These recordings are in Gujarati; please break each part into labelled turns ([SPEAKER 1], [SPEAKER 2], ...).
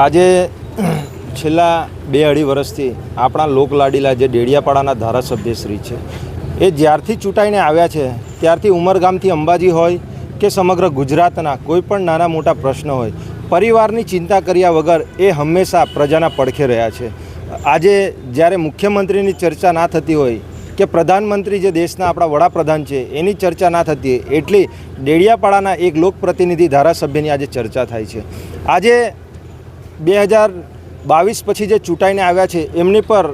[SPEAKER 1] આજે છેલ્લા 2-2.5 વર્ષથી આપણા લોકલાડીલા જે ડેડિયાપાડાના ધારાસભ્યશ્રી છે એ જ્યારથી ચૂંટાઈને આવ્યા છે ત્યારથી ઉમરગામથી અંબાજી હોય કે સમગ્ર ગુજરાતના કોઈ પણ નાના મોટા પ્રશ્ન હોય પરિવારની ચિંતા કર્યા વગર એ હંમેશા પ્રજાના પડખે રહ્યા છે। આજે જ્યારે મુખ્યમંત્રીની ચર્ચા ના થતી હોય કે પ્રધાનમંત્રી જે દેશના આપણા વડાપ્રધાન છે એની ચર્ચા ના થતી હોય એટલી ડેડિયાપાડાના એક લોકપ્રતિનિધિ ધારાસભ્યની આજે ચર્ચા થાય છે। આજે 2022 પછી જે ચૂંટાઈને આવ્યા છે એમની પર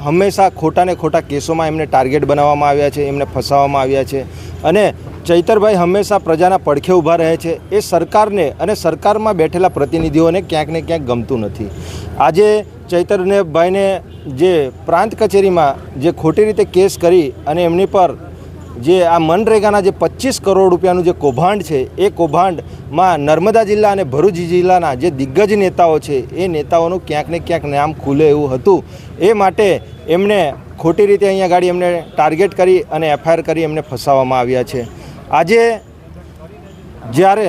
[SPEAKER 1] હંમેશા ખોટાને ખોટા કેસોમાં એમને ટાર્ગેટ બનાવવામાં આવ્યા છે, એમને ફસાવવામાં આવ્યા છે અને ચૈતરભાઈ હંમેશા પ્રજાના પડખે ઊભા રહે છે। એ સરકારને અને સરકારમાં બેઠેલા પ્રતિનિધિઓને ક્યાંક ને ક્યાંક ગમતું નથી। આજે ચૈતરભાઈને જે પ્રાંત કચેરીમાં જે ખોટી રીતે કેસ કરી અને એમની પર જે આ મનરેગાના જે 25 કરોડ રૂપિયાનું જે કૌભાંડ છે એ કૌભાંડમાં નર્મદા જિલ્લા અને ભરૂચ જિલ્લાના જે દિગ્ગજ નેતાઓ છે એ નેતાઓનું ક્યાંક ને ક્યાંક નામ ખુલે એવું હતું। એ માટે એમને ખોટી રીતે અહીંયા ગાડી એમને ટાર્ગેટ કરી અને એફઆઈઆર કરી એમને ફસાવવામાં આવ્યા છે। આજે જ્યારે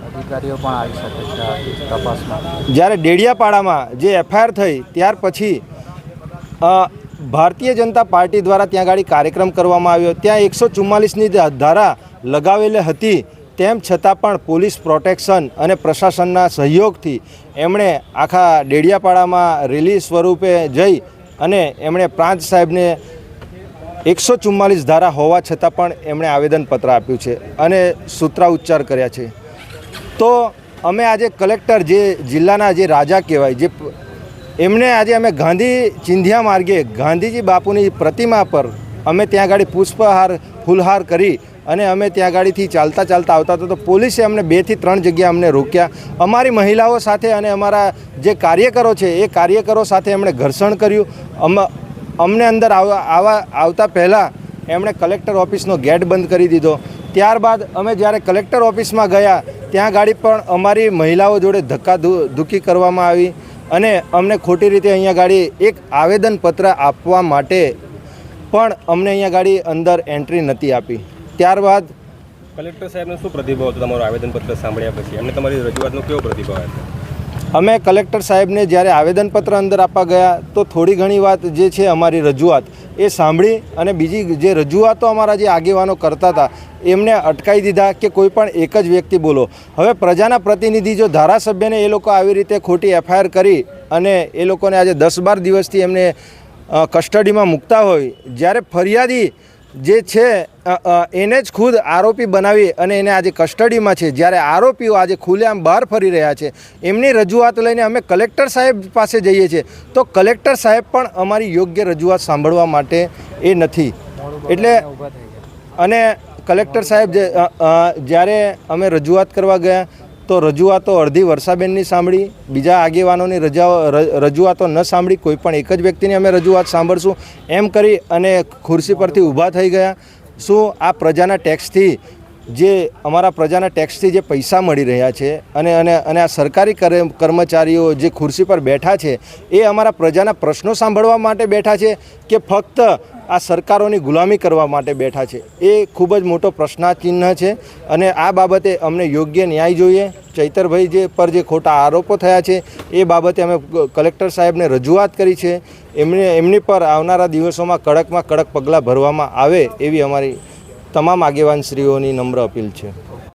[SPEAKER 2] અધિકારીઓ પણ આવી શકે છે તપાસમાં,
[SPEAKER 1] જ્યારે ડેડિયાપાડામાં જે એફઆઈઆર થઈ ત્યાર પછી ભારતીય જનતા પાર્ટી દ્વારા ત્યાં ગાડી કાર્યક્રમ કરવામાં આવ્યો। ત્યાં 144ની ધારા લગાવેલી હતી, તેમ છતાં પણ પોલીસ પ્રોટેક્શન અને પ્રશાસનના સહયોગથી એમણે આખા ડેડિયાપાડામાં રેલી સ્વરૂપે જઈ અને એમણે પ્રાંત સાહેબને 144 ધારા હોવા છતાં પણ એમણે આવેદનપત્ર આપ્યું છે અને સૂત્રોચ્ચાર કર્યા છે। તો અમે આજે કલેક્ટર જે જિલ્લાના જે રાજા કહેવાય જે એમને આજે અમે ગાંધી ચિંધ્યા માર્ગે ગાંધીજી બાપુની પ્રતિમા પર અમે ત્યાં ગાડી પુષ્પહાર ફૂલહાર કરી અને અમે ત્યાં ગાડીથી ચાલતા આવતા હતા તો પોલીસે અમને 2 થી 3 જગ્યા અમને રોક્યા। અમારી મહિલાઓ સાથે અને અમારા જે કાર્યકરો છે એ કાર્યકરો સાથે એમણે ઘર્ષણ કર્યું। અમને અંદર આવતા પહેલાં એમણે કલેક્ટર ઓફિસનો ગેટ બંધ કરી દીધો। ત્યારબાદ અમે જ્યારે કલેક્ટર ઓફિસમાં ગયા ત્યાં ગાડી પણ અમારી મહિલાઓ જોડે ધક્કાધુક્કી કરવામાં આવી અને અમને ખોટી રીતે અહીંયા ગાડી એક આવેદનપત્ર આપવા માટે પણ અમને અહીંયા ગાડી અંદર એન્ટ્રી નથી આપી। ત્યારબાદ
[SPEAKER 3] કલેક્ટર સાહેબનો શું પ્રતિભાવ હતો તમારું આવેદનપત્ર સાંભળ્યા પછી? એમને તમારી રજૂઆતનો કેવો પ્રતિભાવ હતો?
[SPEAKER 1] અમે કલેક્ટર સાહેબને જ્યારે આવેદનપત્ર અંદર આપવા ગયા તો થોડી ઘણી વાત જે છે અમારી રજૂઆત એ સાંભળી અને બીજી જે રજૂઆતો અમારા જે આગેવાનો કરતા હતા એમને અટકાવી દીધા કે કોઈ પણ એક જ વ્યક્તિ બોલો। હવે પ્રજાના પ્રતિનિધિ જો ધારાસભ્યને એ લોકો આવી રીતે ખોટી એફઆઈઆર કરી અને એ લોકોને આજે 10-12 દિવસથી એમને કસ્ટડીમાં મૂકતા હોય, જ્યારે ફરિયાદી જે છે એને જ ખુદ આરોપી બનાવી અને એને આજે કસ્ટડીમાં છે, જ્યારે આરોપીઓ આજે ખુલ્લેઆમ બહાર ફરી રહ્યા છે, એમની રજૂઆત લઈને અમે કલેક્ટર સાહેબ પાસે જઈએ છીએ તો કલેક્ટર સાહેબ પણ અમારી યોગ્ય રજૂઆત સાંભળવા માટે એ નથી। એટલે અને કલેક્ટર સાહેબ જ્યારે અમે રજૂઆત કરવા ગયા તો રજૂઆતો અડધી વર્ષાબેનની સાંભળી, બીજા આગેવાનોની રજૂઆતો ન સાંભળી, કોઈ પણ એક જ વ્યક્તિની અમે રજૂઆત સાંભળશું એમ કરી અને ખુરશી પરથી ઊભા થઈ ગયા। શું આ પ્રજાના ટેક્સથી જે અમારા પ્રજાના ટેક્સથી જે પૈસા મળી રહ્યા છે અને આ સરકારી કર્મચારીઓ જે ખુરશી પર બેઠા છે એ અમારા પ્રજાના પ્રશ્નો સાંભળવા માટે બેઠા છે કે ફક્ત આ સરકારોની ગુલામી કરવા માટે બેઠા છે? એ ખૂબ જ મોટો પ્રશ્નાચિહ્ન છે અને આ બાબતે અમને યોગ્ય ન્યાય જોઈએ। ચૈતરભાઈ જે પર જે ખોટા આરોપો થયા છે એ બાબતે અમે કલેક્ટર સાહેબને રજૂઆત કરી છે। એમની પર આવનારા દિવસોમાં કડક પગલાં ભરવામાં આવે એવી અમારી તમામ આગેવાનશ્રીઓની નમ્ર અપીલ છે।